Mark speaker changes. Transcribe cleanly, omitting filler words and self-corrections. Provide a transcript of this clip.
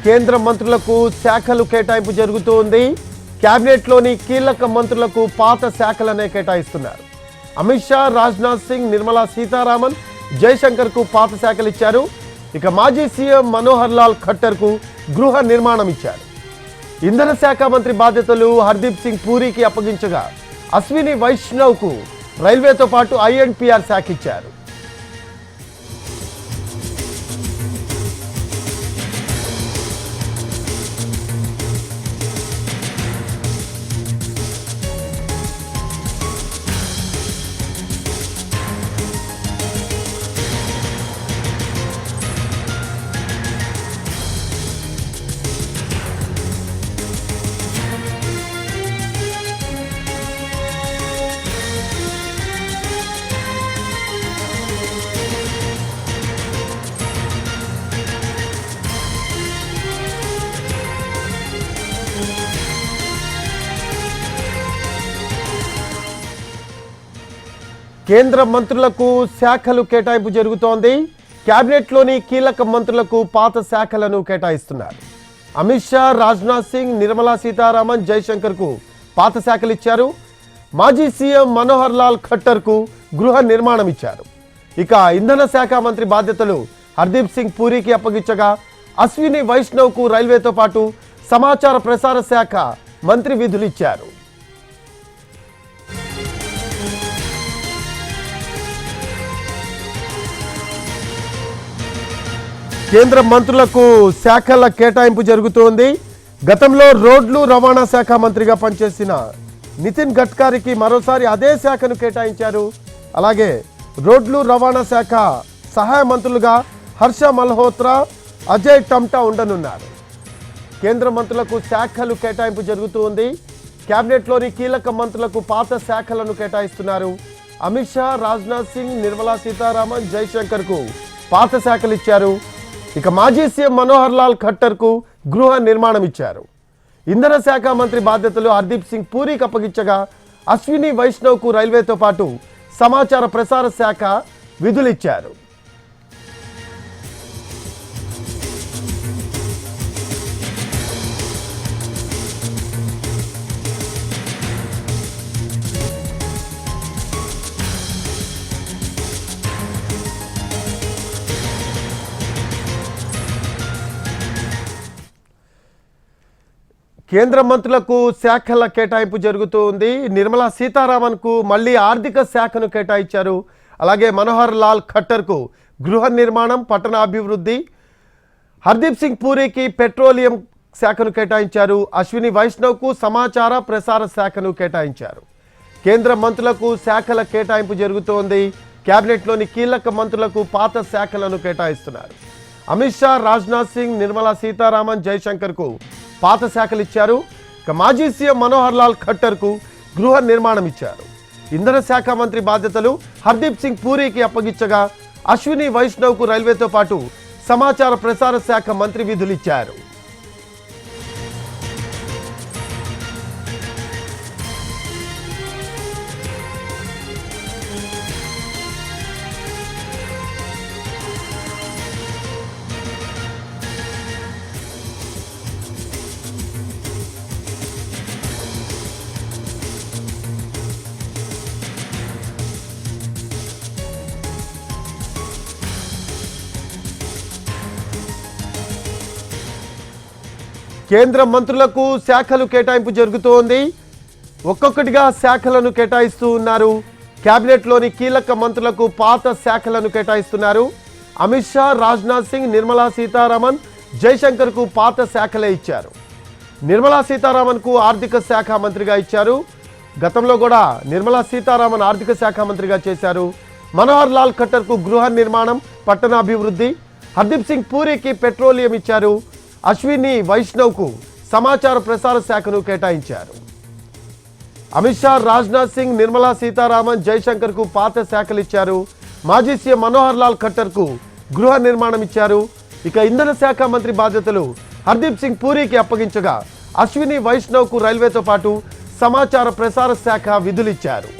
Speaker 1: కేంద్ర మంత్రులకు శాఖలు కేటాయింపు జరుగుతోంది. క్యాబినెట్లోని కీలక మంత్రులకు పాత శాఖలనే కేటాయిస్తున్నారు. అమిత్ షా, రాజ్నాథ్ సింగ్, నిర్మలా సీతారామన్, జైశంకర్కు పాత శాఖలు ఇచ్చారు. ఇక మాజీ సీఎం మనోహర్ లాల్ ఖట్టర్కు గృహ నిర్మాణం ఇచ్చారు. ఇంధన శాఖ మంత్రి బాధ్యతలు హర్దీప్ సింగ్ పూరికి అప్పగించగా అశ్విని వైష్ణవ్కు రైల్వేతో పాటు ఐఎన్పిఆర్ శాఖ ఇచ్చారు. కేంద్ర మంత్రులకు శాఖలు కేటాయింపు జరుగుతోంది. క్యాబినెట్లోని కీలక మంత్రులకు పాత శాఖలను కేటాయిస్తున్నారు. అమిత్ షా, రాజ్నాథ్ సింగ్, నిర్మలా సీతారామన్, జైశంకర్కు పాత శాఖలు ఇచ్చారు. మాజీ సీఎం మనోహర్ లాల్ ఖట్టర్కు గృహ నిర్మాణం ఇచ్చారు. ఇక ఇంధన శాఖ మంత్రి బాధ్యతలు హర్దీప్ సింగ్ పూరికి అప్పగించగా అశ్విని వైష్ణవ్కు రైల్వేతో పాటు సమాచార ప్రసార శాఖ మంత్రి విధులు ఇచ్చారు. కేంద్ర మంత్రులకు శాఖల కేటాయింపు జరుగుతోంది. గతంలో రోడ్లు రవాణా శాఖ మంత్రిగా పనిచేసిన నితిన్ గడ్కరీకి మరోసారి అదే శాఖను కేటాయించారు. అలాగే రోడ్లు రవాణా శాఖ సహాయ మంత్రులుగా హర్ష మల్హోత్రా, అజయ్ టమ్టా ఉండనున్నారు. కేంద్ర మంత్రులకు శాఖలు కేటాయింపు జరుగుతోంది. క్యాబినెట్లోని కీలక మంత్రులకు పాత శాఖలను కేటాయిస్తున్నారు. అమిత్ షా, రాజ్నాథ్ సింగ్, నిర్మలా సీతారామన్, జైశంకర్కు పాత శాఖలు ఇచ్చారు. ఇక మాజీ సీఎం మనోహర్ లాల్ ఖట్టర్కు గృహ నిర్మాణం ఇచ్చారు. ఇంధన శాఖ మంత్రి బాధ్యతలు హర్దీప్ సింగ్ పూరికి అప్పగించగా అశ్విని వైష్ణవ్కు రైల్వేతో పాటు సమాచార ప్రసార శాఖ విధులు ఇచ్చారు. కేంద్ర మంత్రులకు శాఖల కేటాయింపు జరుగుతోంది. నిర్మలా సీతారామన్కు మళ్ళీ ఆర్థిక శాఖను కేటాయించారు. అలాగే మనోహర్ లాల్ ఖట్టర్కు గృహ నిర్మాణం, పట్టణ అభివృద్ధి, హర్దీప్ సింగ్ పూరికి పెట్రోలియం శాఖను కేటాయించారు. అశ్విని వైష్ణవ్కు సమాచార ప్రసార శాఖను కేటాయించారు. కేంద్ర మంత్రులకు శాఖల కేటాయింపు జరుగుతోంది. క్యాబినెట్లోని కీలక మంత్రులకు పాత శాఖలను కేటాయిస్తున్నారు. అమిత్ షా, రాజ్నాథ్ సింగ్, నిర్మలా సీతారామన్, జైశంకర్కు పాత శాఖలు ఇచ్చారు. ఇక మాజీ సీఎం మనోహర్ లాల్ ఖట్టర్కు గృహ నిర్మాణం ఇచ్చారు. ఇంధన శాఖ మంత్రి బాధ్యతలు హర్దీప్ సింగ్ పూరికి అప్పగించగా అశ్విని వైష్ణవ్కు రైల్వేతో పాటు సమాచార ప్రసార శాఖ మంత్రి విధులు ఇచ్చారు. కేంద్ర మంత్రులకు శాఖలు కేటాయింపు జరుగుతోంది. ఒక్కొక్కటిగా శాఖలను కేటాయిస్తూ ఉన్నారు. క్యాబినెట్లోని కీలక మంత్రులకు పాత శాఖలను కేటాయిస్తున్నారు. అమిత్ షా, రాజ్నాథ్ సింగ్, నిర్మలా సీతారామన్, జైశంకర్కు పాత శాఖలే ఇచ్చారు. నిర్మలా సీతారామన్కు ఆర్థిక శాఖ మంత్రిగా ఇచ్చారు. గతంలో కూడా నిర్మలా సీతారామన్ ఆర్థిక శాఖ మంత్రిగా చేశారు. మనోహర్ లాల్ ఖట్టర్కు గృహ నిర్మాణం, పట్టణాభివృద్ధి, హర్దీప్ సింగ్ పూరికి పెట్రోలియం ఇచ్చారు. అశ్విని వైష్ణవ్కు సమాచార ప్రసార శాఖను కేటాయించారు. అమిత్ షా, రాజ్నాథ్ సింగ్, నిర్మలా సీతారామన్, జైశంకర్కు పాత శాఖలు ఇచ్చారు. మాజీ సీఎం మనోహర్ లాల్ ఖట్టర్కు గృహ నిర్మాణం ఇచ్చారు. ఇక ఇంధన శాఖ మంత్రి బాధ్యతలు హర్దీప్ సింగ్ పూరికి అప్పగించగా అశ్విని వైష్ణవ్కు రైల్వేతో పాటు సమాచార ప్రసార శాఖ విధులు ఇచ్చారు.